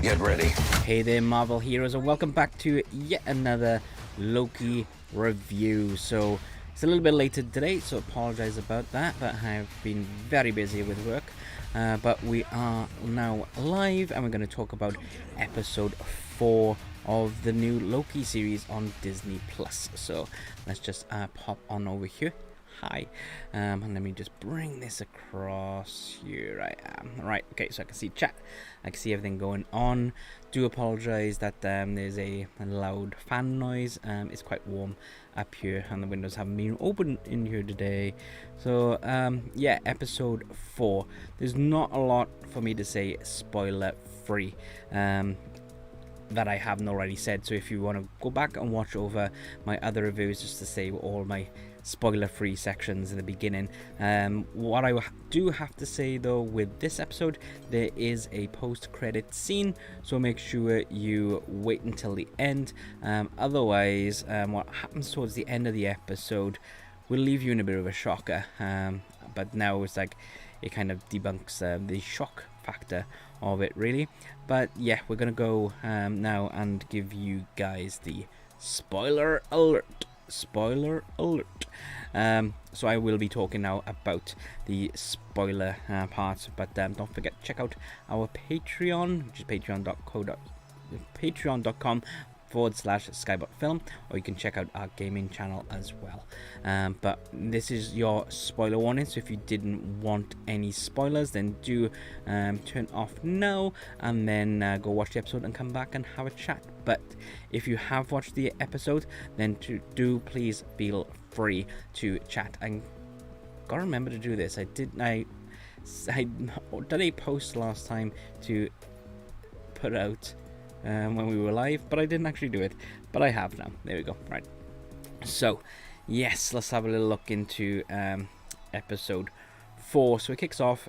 Get ready. Hey there, Marvel heroes, and welcome back to yet another Loki review. So it's a little bit later today, so apologize about that, but I've been very busy with work. But we are now live, and we're going to talk about episode 4 of the new Loki series on Disney Plus. So let's just pop on over here. Hi, and let me just bring this across. Here I am. Right, okay, so I can see chat, I can see everything going on. Do apologize that there's a loud fan noise. It's quite warm up here and the windows haven't been open in here today. So yeah, episode 4, there's not a lot for me to say spoiler free that I haven't already said. So if you want to go back and watch over my other reviews just to say all my spoiler-free sections in the beginning. What I do have to say though with this episode, there is a post-credit scene, so make sure you wait until the end. Otherwise, what happens towards the end of the episode will leave you in a bit of a shocker. But now it's like it kind of debunks the shock factor of it, really. But yeah, we're gonna go now and give you guys the spoiler alert. Spoiler alert. So I will be talking now about the spoiler part, but don't forget to check out our Patreon, which is patreon.com/Skybot Film, or you can check out our gaming channel as well. But this is your spoiler warning, so if you didn't want any spoilers, then do turn off now and then go watch the episode and come back and have a chat. But if you have watched the episode, then do please feel free to chat. And gotta remember to do this. I did a post last time to put out when we were live, but I didn't actually do it, but I have now. There we go. Right, so yes, let's have a little look into episode 4. So it kicks off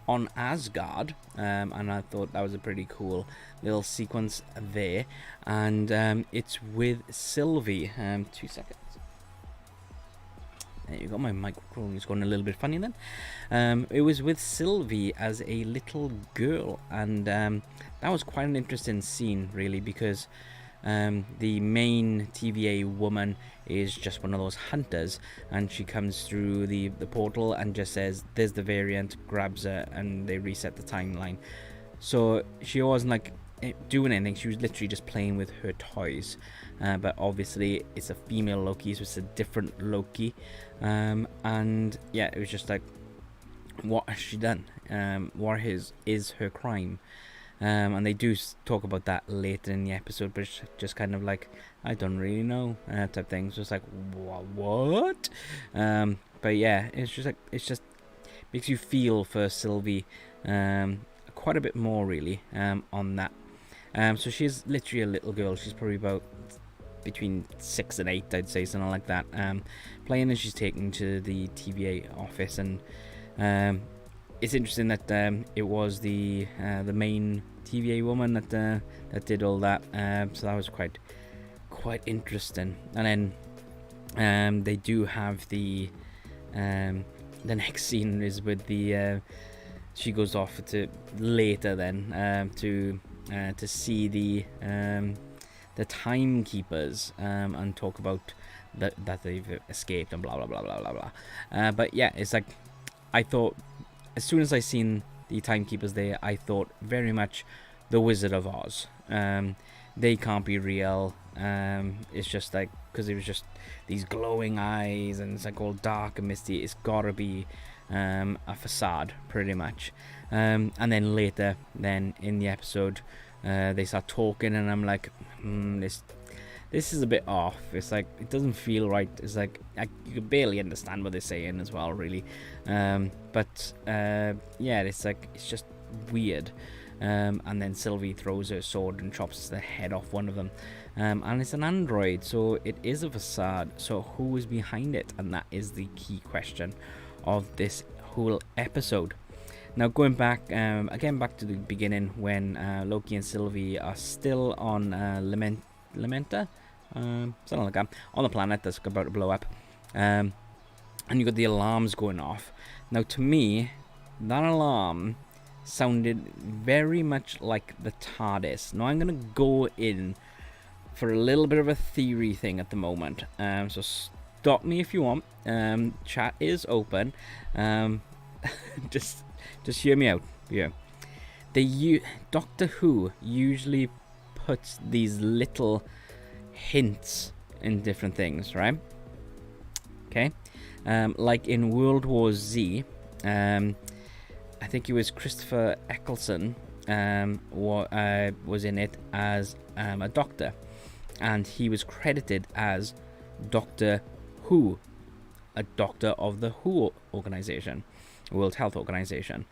on Asgard, and I thought that was a pretty cool little sequence there, and it's with Sylvie. 2 seconds. There you go, my microphone is going a little bit funny then. It was with Sylvie as a little girl, and that was quite an interesting scene, really, because the main TVA woman is just one of those hunters, and she comes through the portal and just says, there's the variant, grabs her, and they reset the timeline. So she wasn't like doing anything, she was literally just playing with her toys. But obviously it's a female Loki, so it's a different Loki. And yeah, it was just like, what has she done? What is her crime? And they do talk about that later in the episode, but it's just kind of like, I don't really know, type thing. So it's like, what? But yeah, it's just makes you feel for Sylvie quite a bit more, really, on that. So she's literally a little girl. She's probably about between 6 and 8, I'd say, something like that. Playing as she's taken to the TVA office, and it's interesting that it was the main TVA woman that did all that. So that was quite interesting. And then they do have the next scene is with the she goes off to later then to see the timekeepers and talk about that they've escaped and blah blah blah blah blah blah. But yeah, it's like, I thought as soon as I seen the timekeepers there, I thought very much the Wizard of Oz. They can't be real. It's just like, because it was just these glowing eyes and it's like all dark and misty. It's gotta be a facade, pretty much. And then later, then in the episode, they start talking, and I'm like, this is a bit off. It's like, it doesn't feel right. It's like you can barely understand what they're saying as well, really. But yeah, it's like, it's just weird. And then Sylvie throws her sword and chops the head off one of them. And it's an android, so it is a facade. So who is behind it? And that is the key question of this whole episode. Now going back, again back to the beginning, when Loki and Sylvie are still on Lamenta, something like that, on the planet that's about to blow up, and you got the alarms going off. Now to me, that alarm sounded very much like the TARDIS. Now I'm gonna go in for a little bit of a theory thing at the moment. So stop me if you want. Chat is open. Just hear me out. Yeah. Doctor Who usually puts these little hints in different things, right? Okay. Like in World War Z, I think it was Christopher Eccleston was in it as a doctor, and he was credited as Doctor Who, a doctor of the WHO organization, World Health Organization.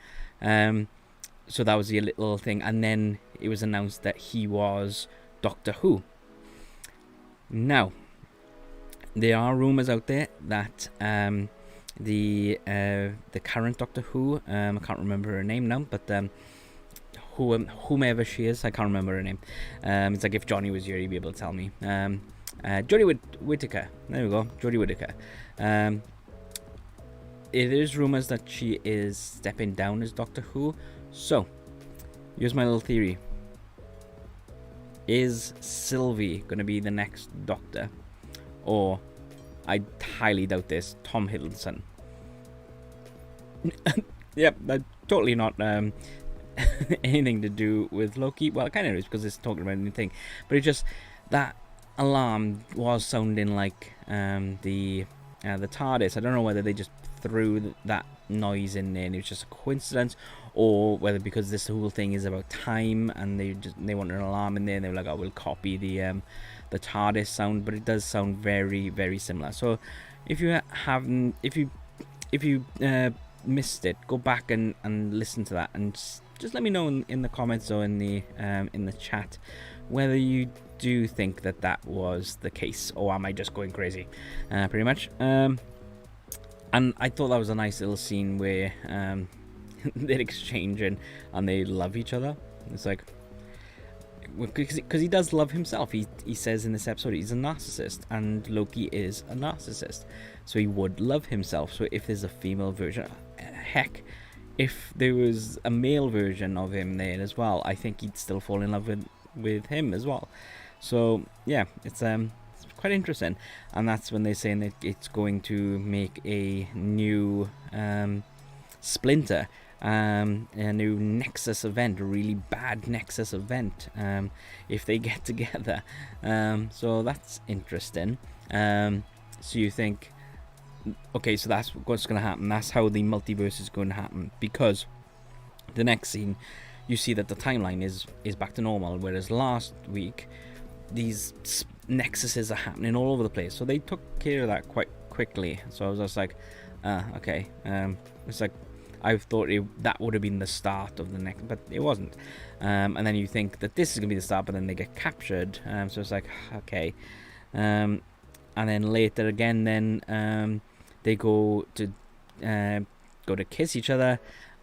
So that was the little thing, and then it was announced that he was Doctor Who. Now, there are rumors out there that the current Doctor Who, I can't remember her name now, but whomever she is, I can't remember her name. It's like if Johnny was here, he'd be able to tell me. Jodie Whittaker. There we go, Jodie Whittaker. It is rumors that she is stepping down as Doctor Who. So, here's my little theory. Is Sylvie going to be the next Doctor? Or, I highly doubt this, Tom Hiddleston. Yep, that's totally not anything to do with Loki. Well, it kind of is, because it's talking about anything. But it just, that alarm was sounding like the TARDIS. I don't know whether they just threw that noise in there and it was just a coincidence, or whether because this whole thing is about time and they want an alarm in there and they were like, oh, we'll copy the TARDIS sound. But it does sound very, very similar. So if you haven't, if you missed it, go back and listen to that, and just let me know in the comments or in the chat whether you do think that was the case, or am I just going crazy, pretty much. And I thought that was a nice little scene where they're exchanging and they love each other. It's like, because he does love himself. He says in this episode he's a narcissist, and Loki is a narcissist, so he would love himself. So if there's a female version, heck, if there was a male version of him there as well, I think he'd still fall in love with him as well. So yeah, it's quite interesting. And that's when they're saying that it's going to make a new Splinter, a new Nexus event, a really bad Nexus event, if they get together. So that's interesting. So you think, okay, so that's what's going to happen. That's how the multiverse is going to happen, because the next scene, you see that the timeline is back to normal, whereas last week these nexuses are happening all over the place. So they took care of that quite quickly. So I was just like, okay. It's like, I thought that would have been the start of the next, but it wasn't. And then you think that this is going to be the start, but then they get captured. So it's like, okay. And then later again, then they go to kiss each other,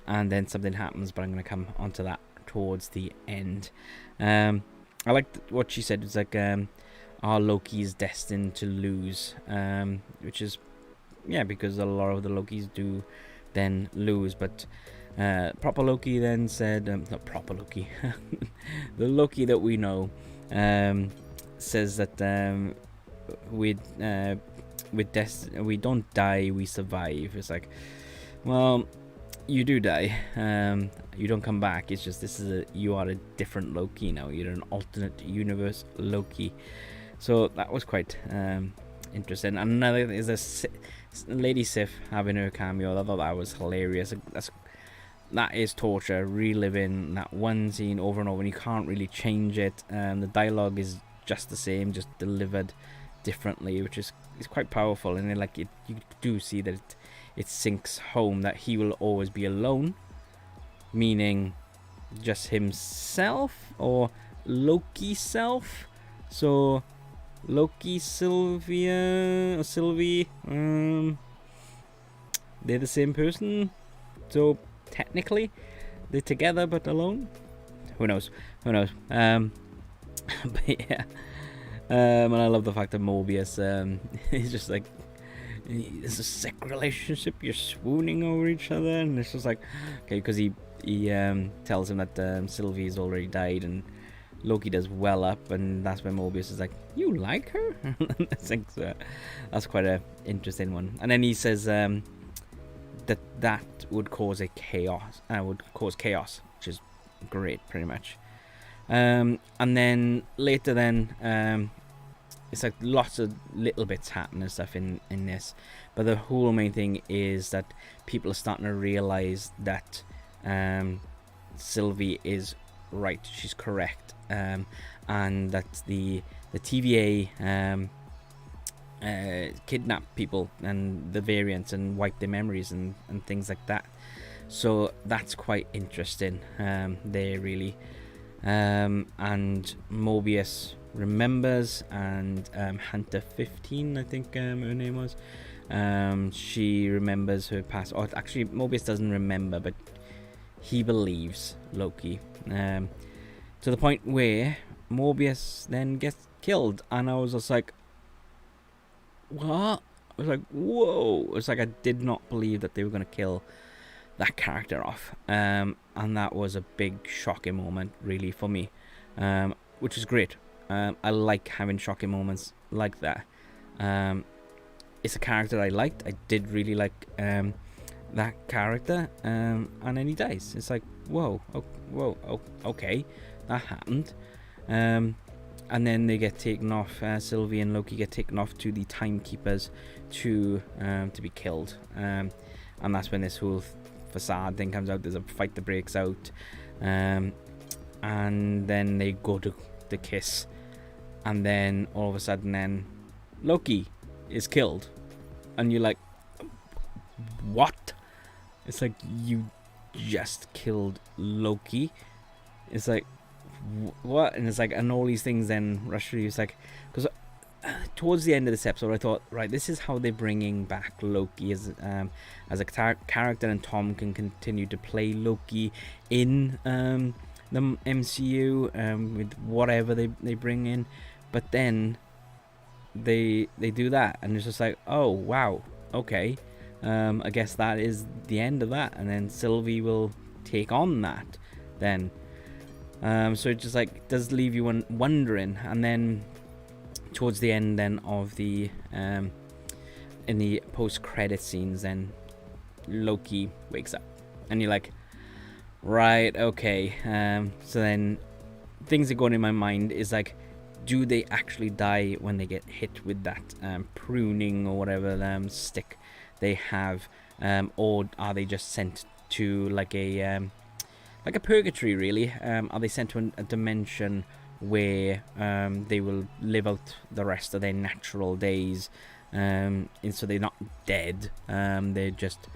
and then something happens, but I'm going to come onto that towards the end. I liked what she said. It's like, our Loki is destined to lose, which is, yeah, because a lot of the Lokis do then lose. But proper Loki then said, not proper Loki, the Loki that we know, says that we don't die, we survive. It's like, well, you do die, you don't come back. It's just you are a different Loki now. You're an alternate universe Loki. So that was quite interesting. And another is Lady Sif having her cameo. I thought that was hilarious. That is torture, reliving that one scene over and over, and you can't really change it. The dialogue is just the same, just delivered differently, which is quite powerful. And then, like, you do see that it sinks home that he will always be alone, meaning just himself, or Loki self. So Loki, Sylvie, they're the same person. So technically they're together but alone. Who knows? But yeah, and I love the fact that Mobius is just like, it's a sick relationship, you're swooning over each other, and it's just like, okay, because he he tells him that Sylvie's already died, and Loki does well up, and that's when Mobius is like, "You like her?" I think so. That's quite a interesting one. And then he says that would cause chaos, which is great, pretty much. And then later, it's like lots of little bits happen and stuff in this, but the whole main thing is that people are starting to realize that Sylvie is right, she's correct, and that the TVA kidnap people and the variants and wipe their memories and things like that. So that's quite interesting there, really. And Mobius remembers, and Hunter 15, I think her name was, she remembers her past. Or actually, Mobius doesn't remember, but he believes Loki, to the point where Mobius then gets killed. And I was just like, what? I was like, whoa. It was like, I did not believe that they were going to kill that character off, and that was a big shocking moment, really, for me, which is great. I like having shocking moments like that. It's a character I liked. I did really like that character, and then he dies. It's like, whoa, okay, that happened. And then they get taken off. Sylvie and Loki get taken off to the Timekeepers to be killed. And that's when this whole facade thing comes out. There's a fight that breaks out, and then they go to kiss, and then all of a sudden, then Loki is killed, and you're like, what? It's like, you just killed Loki. It's like, what? And it's like, and all these things then rush through you. It's like, because towards the end of this episode, I thought, right, this is how they're bringing back Loki as a character, and Tom can continue to play Loki in the MCU with whatever they bring in. But then they do that, and it's just like, oh wow, okay, I guess that is the end of that, and then Sylvie will take on that then. So it just like does leave you wondering. And then towards the end then of the in the post-credit scenes, then Loki wakes up, and you're like, right, okay. So then things that go in my mind is like, do they actually die when they get hit with that pruning or whatever stick they have, or are they just sent to like a purgatory, really? Are they sent to a dimension where they will live out the rest of their natural days, and so they're not dead, they're just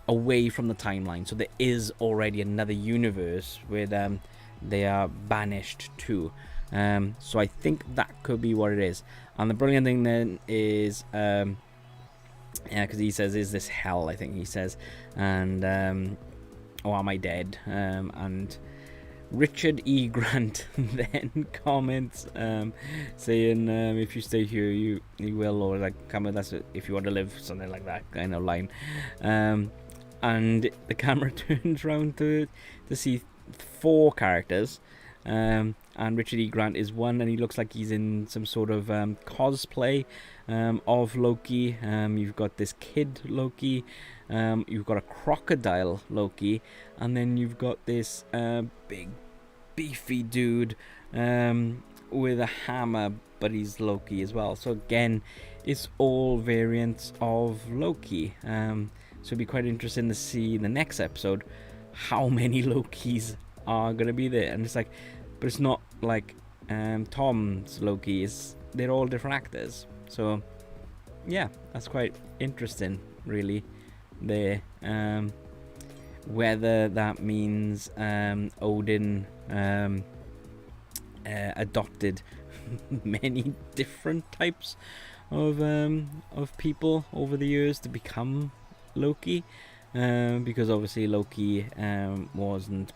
away from the timeline? So there is already another universe where they are banished to. So I think that could be what it is. And the brilliant thing then is, because he says, is this hell? I think he says, and or am I dead? And Richard E. Grant then comments, saying, if you stay here, you will, or like, come with us if you want to live, something like that kind of line. And the camera turns around to see 4 characters, and Richard E. Grant is one, and he looks like he's in some sort of cosplay of Loki. You've got this kid Loki, you've got a crocodile Loki, and then you've got this big beefy dude with a hammer, but he's Loki as well. So again, it's all variants of Loki. So it'd be quite interesting to see in the next episode how many Lokis are going to be there. And it's like, but it's not like Tom's Loki, they're all different actors. So yeah, that's quite interesting, really, there. Whether that means Odin adopted many different types of people over the years to become Loki, because obviously Loki wasn't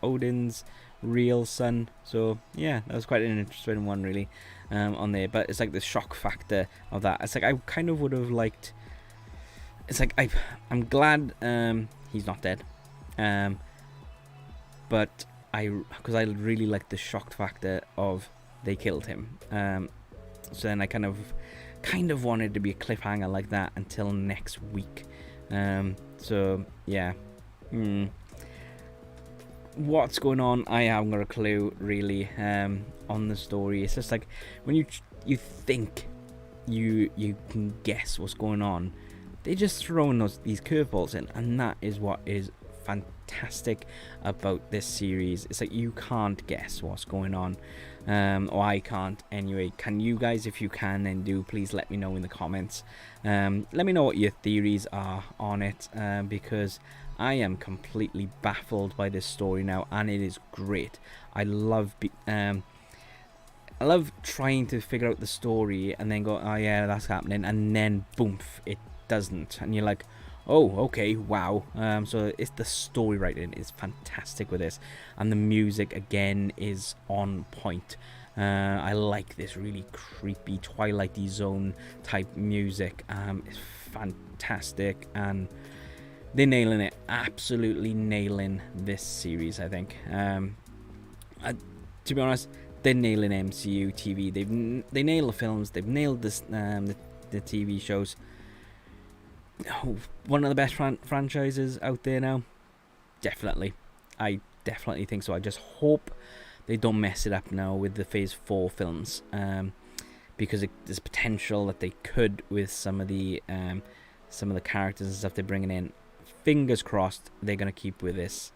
Odin's real son. So yeah, that was quite an interesting one, really, on there. But it's like the shock factor of that. It's like, I kind of would have liked it's like I'm glad he's not dead, but because I really like the shock factor of they killed him. So then I kind of wanted to be a cliffhanger like that until next week. So yeah, what's going on? I haven't got a clue really on the story. It's just like when you think you can guess what's going on, they just throw these curveballs in, and that is what is fantastic about this series. It's like you can't guess what's going on, or I can't anyway. Can you guys? If you can, then do please let me know in the comments. Let me know what your theories are on it, because I am completely baffled by this story now, and it is great. I love trying to figure out the story and then go, oh yeah, that's happening, and then boom, it doesn't, and you're like, oh, okay, wow. So it's the story writing is fantastic with this, and the music again is on point. I like this really creepy Twilighty Zone type music. It's fantastic, and they're nailing it, absolutely nailing this series. I think, to be honest, they're nailing MCU TV. They nail the films. They've nailed this the TV shows. One of the best franchises out there now. Definitely. I definitely think so. I just hope they don't mess it up now with the Phase 4 films, because there's potential that they could with some of the characters and stuff they're bringing in. Fingers crossed they're going to keep with this.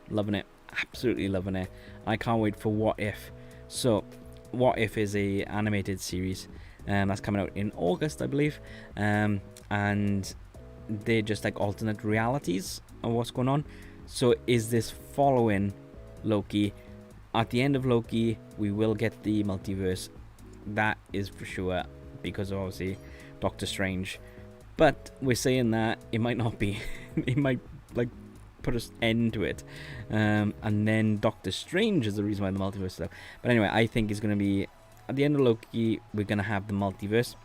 Loving it. Absolutely loving it. I can't wait for What If. So, What If is a animated series that's coming out in August, I believe. And they're just like alternate realities of what's going on. So is this following Loki? At the end of Loki, we will get the multiverse. That is for sure, because of obviously Doctor Strange. But we're saying that it might not be. It might like put an end to it. And then Doctor Strange is the reason why the multiverse stuff. But anyway, I think it's going to be at the end of Loki, we're going to have the multiverse.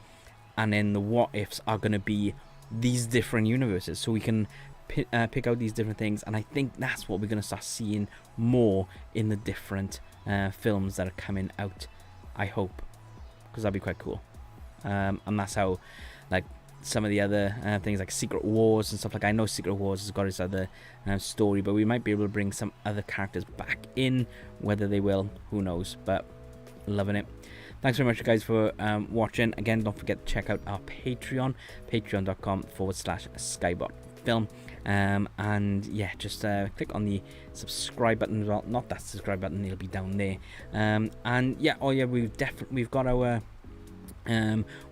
And then the what ifs are going to be these different universes. So we can pick out these different things. And I think that's what we're going to start seeing more in the different films that are coming out. I hope. Because that'd be quite cool. And that's how, like, some of the other things like Secret Wars and stuff like that. I know Secret Wars has got its other story. But we might be able to bring some other characters back in. Whether they will, who knows. But loving it. Thanks very much, guys, for watching. Again, don't forget to check out our Patreon, patreon.com/Skybot Film. And yeah, just click on the subscribe button as well. Not that subscribe button, it'll be down there. And yeah, oh yeah, we've got our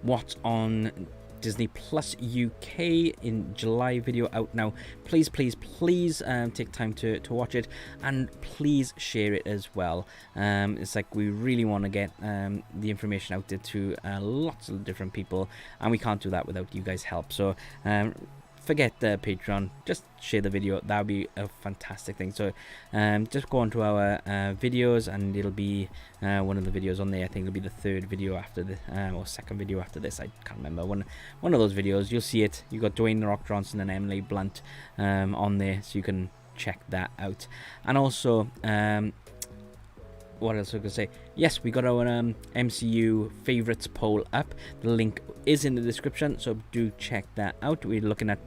what's on Disney Plus UK in July video out now. Please take time to watch it, and please share it as well. It's like we really want to get the information out there to lots of different people, and we can't do that without you guys' help. So forget the Patreon, just share the video. That would be a fantastic thing. So just go on to our videos, and it'll be one of the videos on there. I think it'll be the third video after the or second video after this. I can't remember. One of those videos, you'll see it. You got Dwayne "The Rock" Johnson and Emily Blunt on there, so you can check that out. And also what else was I going to say? Yes, we got our MCU Favourites Poll up. The link is in the description, so do check that out. We're looking at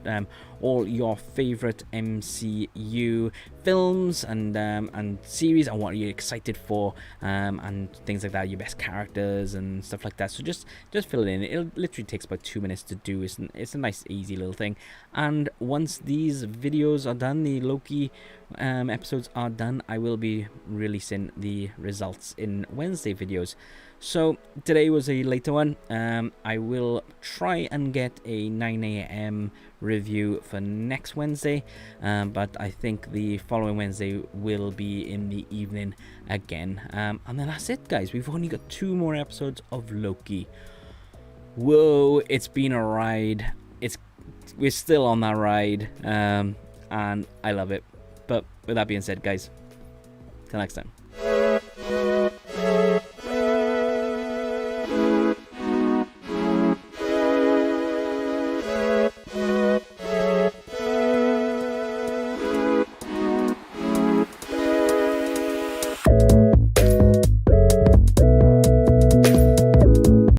all your favourite MCU films and series, and what are you excited for, and things like that, your best characters and stuff like that. So just fill it in. It literally takes about 2 minutes to do. It's a nice, easy little thing. And once these videos are done, the Loki episodes are done, I will be releasing the results in Wednesday videos. So today was a later one. I will try and get a 9 AM review for next Wednesday, but I think the following Wednesday will be in the evening again. And then that's it, guys. We've only got 2 more episodes of Loki. Whoa, it's been a ride. We're still on that ride, and I love it. But with that being said, guys, till next time.